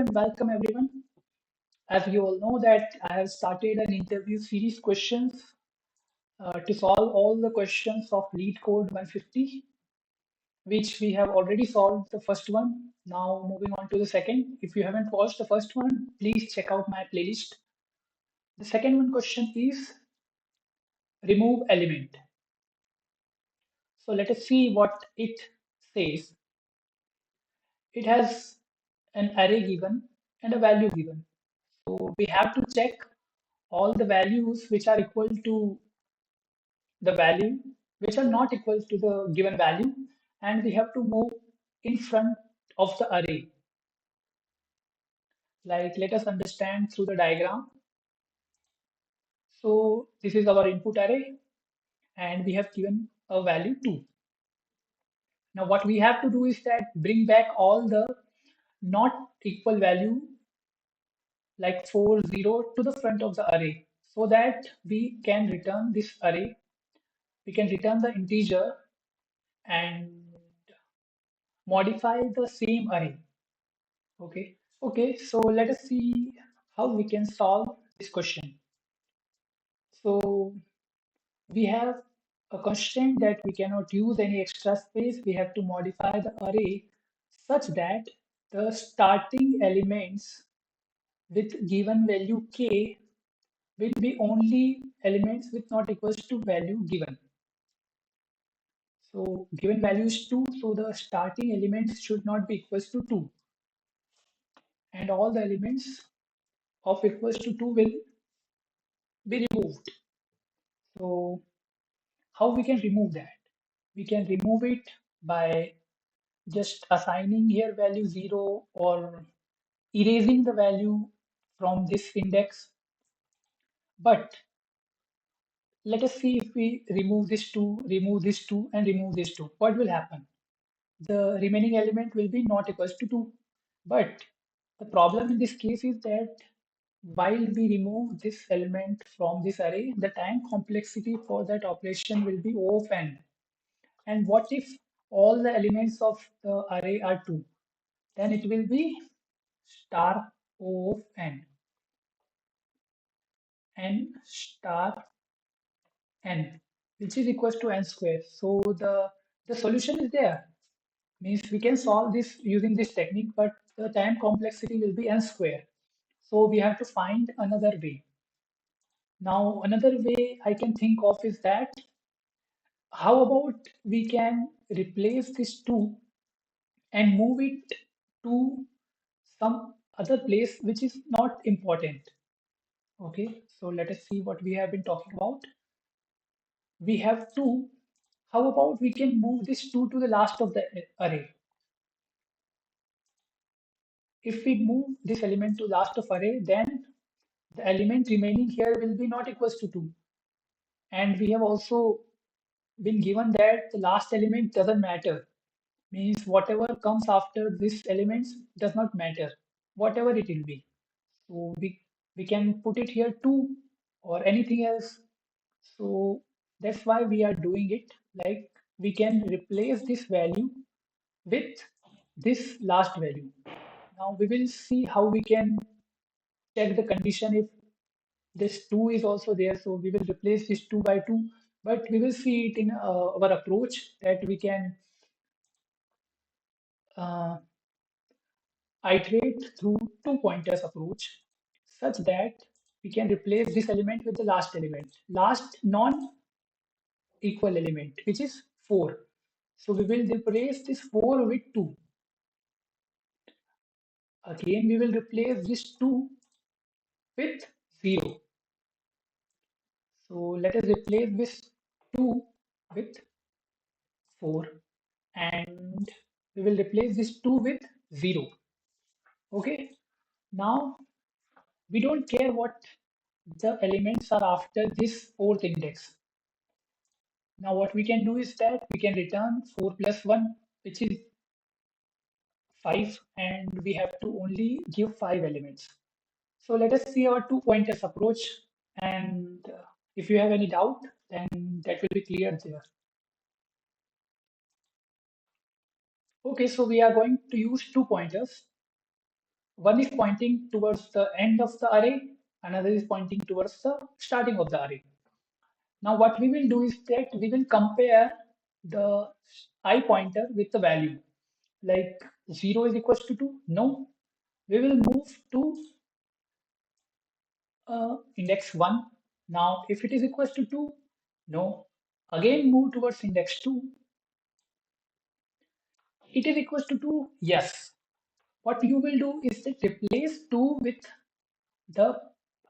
and welcome everyone. As you all know that I have started an interview series questions to solve all the questions of LeetCode 150, which we have already solved the first one. Now moving on to the second. If you haven't watched the first one, please check out my playlist. The second one question is remove element. So let us see what it says. It has an array given and a value given. So we have to check all the values which are equal to the value which are not equal to the given value, and we have to move in front of the array. Like, let us understand through the diagram. So this is our input array and we have given a value 2. Now what we have to do is that bring back all the not equal value like 4 0 to the front of the array so that we can return this array. We can return the integer and modify the same array. Okay. Okay, so let us see how we can solve this question. So we have a constraint that we cannot use any extra space. We have to modify the array such that the starting elements with given value k will be only elements with not equals to value given. So given value is 2, so the starting elements should not be equals to 2. And all the elements of equals to 2 will be removed. So how we can remove that? We can remove it by just assigning here value 0 or erasing the value from this index. But let us see if we remove this 2, remove this 2 and remove this 2. What will happen? The remaining element will be not equals to 2. But the problem in this case is that while we remove this element from this array, the time complexity for that operation will be O of n. And what if all the elements of the array are 2? Then it will be star O of n star n, which is equals to n square. So the solution is there. Means we can solve this using this technique, but the time complexity will be n square. So we have to find another way. Now, another way I can think of is that how about we can replace this 2 and move it to some other place which is not important. Okay, so let us see what we have been talking about. We have 2. How about we can move this 2 to the last of the array? If we move this element to last of array, then the element remaining here will be not equals to 2. And we have also been given that the last element doesn't matter. Means whatever comes after this elements does not matter, whatever it will be. So we can put it here 2 or anything else. So that's why we are doing it. Like, we can replace this value with this last value. Now we will see how we can check the condition if this 2 is also there. So we will replace this 2 by 2, but we will see it in our approach that we can uh, iterate through two pointers approach such that we can replace this element with the last element, last non-equal element, which is 4. So we will replace this 4 with 2. Again, we will replace this 2 with 0. So let us replace this 2 with 4 and we will replace this 2 with 0. Okay. Now we don't care what the elements are after this fourth index. Now what we can do is that we can return 4 plus 1, which is 5, and we have to only give 5 elements. So let us see our two pointers approach, and if you have any doubt, then that will be clear there. Okay, so we are going to use two pointers. One is pointing towards the end of the array, another is pointing towards the starting of the array. Now what we will do is that we will compare the I pointer with the value. Like 0 is equals to 2? No. We will move to index 1. Now if it is equals to 2, no. Again move towards index 2. It is equals to 2, yes. What you will do is that replace 2 with the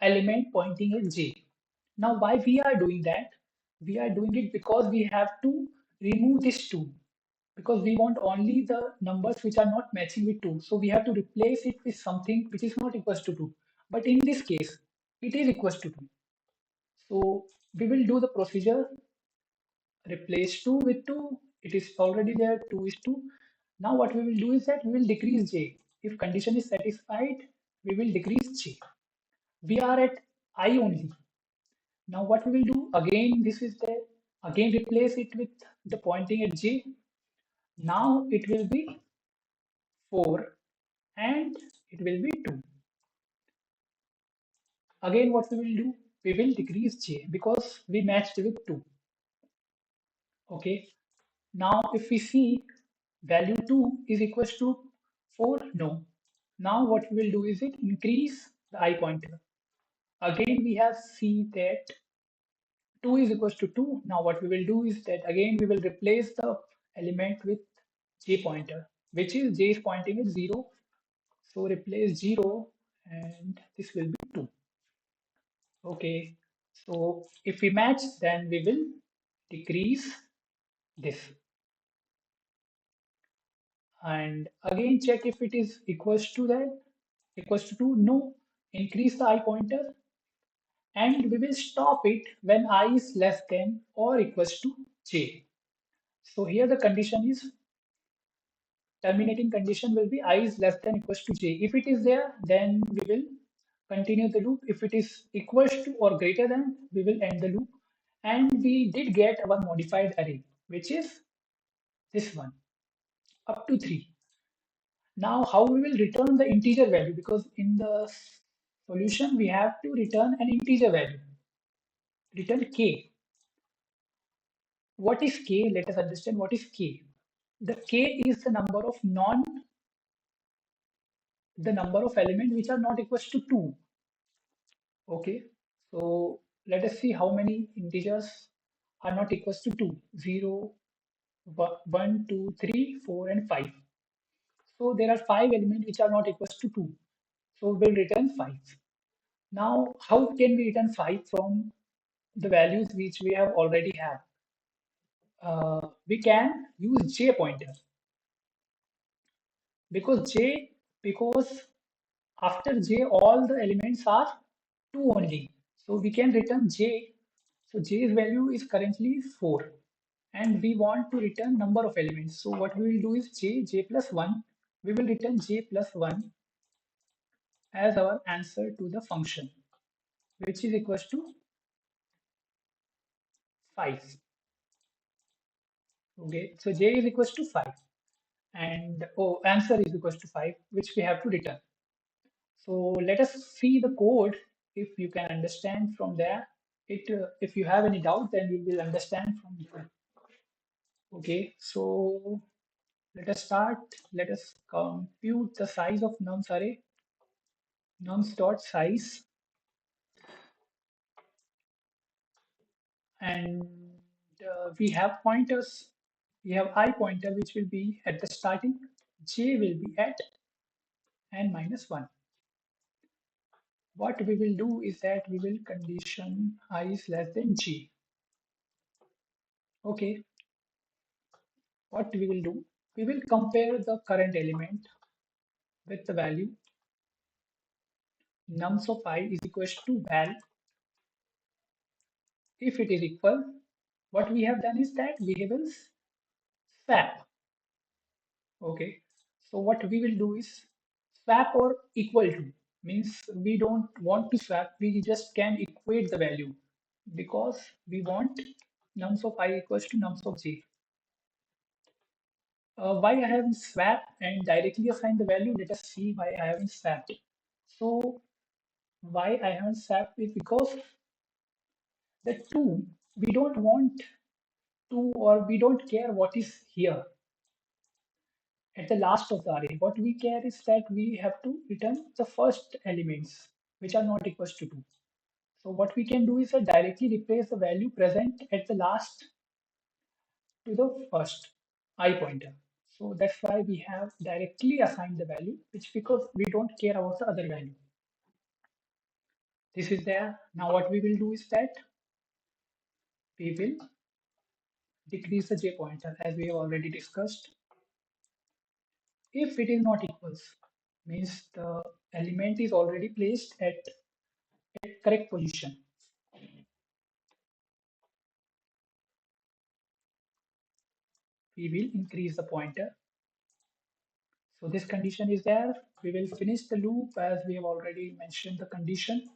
element pointing at j. Now why we are doing that? We are doing it because we have to remove this 2, because we want only the numbers which are not matching with 2. So we have to replace it with something which is not equals to 2. But in this case, it is equals to 2. So we will do the procedure, replace 2 with 2. It is already there, 2 is 2. Now what we will do is that we will decrease j. If condition is satisfied, we will decrease j. We are at I only. Now what we will do, again this is there, again replace it with the pointing at j. Now it will be 4 and it will be 2. Again what we will do, we will decrease j because we matched with 2. Okay. Now if we see value 2 is equals to 4, no. Now what we will do is it increase the I pointer. Again we have seen that 2 is equals to 2. Now what we will do is that again we will replace the element with j pointer, which is j is pointing at 0. So replace 0 and this will be 2. Okay. So if we match, then we will decrease this. And again check if it is equals to that, equals to 2. No. Increase the I pointer and we will stop it when I is less than or equals to j. So here the condition is, terminating condition will be I is less than equals to j. If it is there, then we will continue the loop. If it is equals to or greater than, we will end the loop. And we did get our modified array, which is this one, up to 3. Now how we will return the integer value, because in the solution we have to return an integer value, return k. What is k? Let us understand what is k. The k is the number of elements which are not equals to 2. Okay, so let us see how many integers are not equals to 2. 0, 1, 2, 3, 4, and 5. So there are 5 elements which are not equals to 2. So we'll return 5. Now, how can we return 5 from the values which we have already have? We can use j pointer, because because after j all the elements are 2 only. So we can return j. So j's value is currently 4 and we want to return number of elements. So what we will do is j plus 1. We will return j plus 1 as our answer to the function, which is equals to 5. Okay, so j is equals to 5 and answer is equals to 5, which we have to return. So let us see the code. If you can understand from there, if you have any doubt, then you will understand from there. Okay, so let us start. Let us compute the size of nums array. Nums dot size, and we have pointers. We have I pointer which will be at the starting, j will be at n minus 1. What we will do is that we will condition I is less than j. Okay, what we will do? We will compare the current element with the value nums of I is equals to val. If it is equal, what we have done is that we will swap. Okay, so what we will do is swap or equal to, means we don't want to swap, we just can equate the value, because we want nums of I equals to nums of j. Why I haven't swapped and directly assigned the value? Let us see why I haven't swapped. So why I haven't swapped is because the two, we don't want to, or we don't care what is here at the last of the array. What we care is that we have to return the first elements which are not equals to 2. So what we can do is directly replace the value present at the last to the first I pointer. So that's why we have directly assigned the value, which because we don't care about the other value. This is there. Now what we will do is that we will decrease the j pointer as we have already discussed. If it is not equals, means the element is already placed at correct position. We will increase the pointer. So this condition is there. We will finish the loop as we have already mentioned the condition.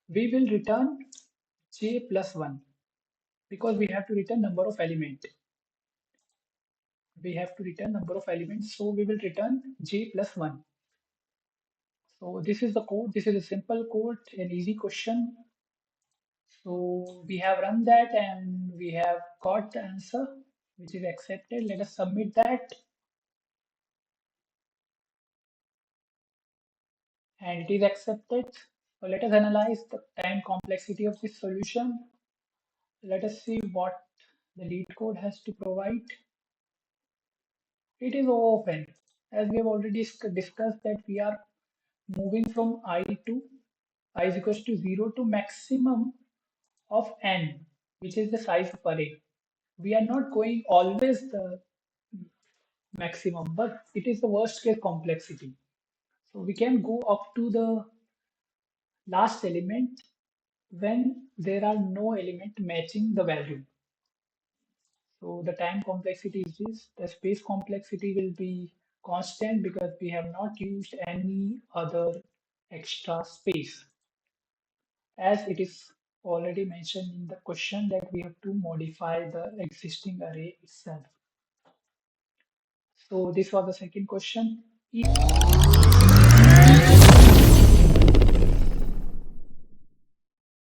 We will return j plus 1 because we have to return number of element. We have to return number of elements. So we will return j plus 1. So this is the code. This is a simple code, an easy question. So we have run that and we have got the answer, which is accepted. Let us submit that. And it is accepted. So let us analyze the time complexity of this solution. Let us see what the LeetCode has to provide. It is open. As we have already discussed that we are moving from I to I is equals to 0 to maximum of n, which is the size of array. We are not going always the maximum, but it is the worst case complexity. So we can go up to the last element when there are no element matching the value. So the time complexity is this. The space complexity will be constant because we have not used any other extra space. As it is already mentioned in the question that we have to modify the existing array itself. So this was the second question.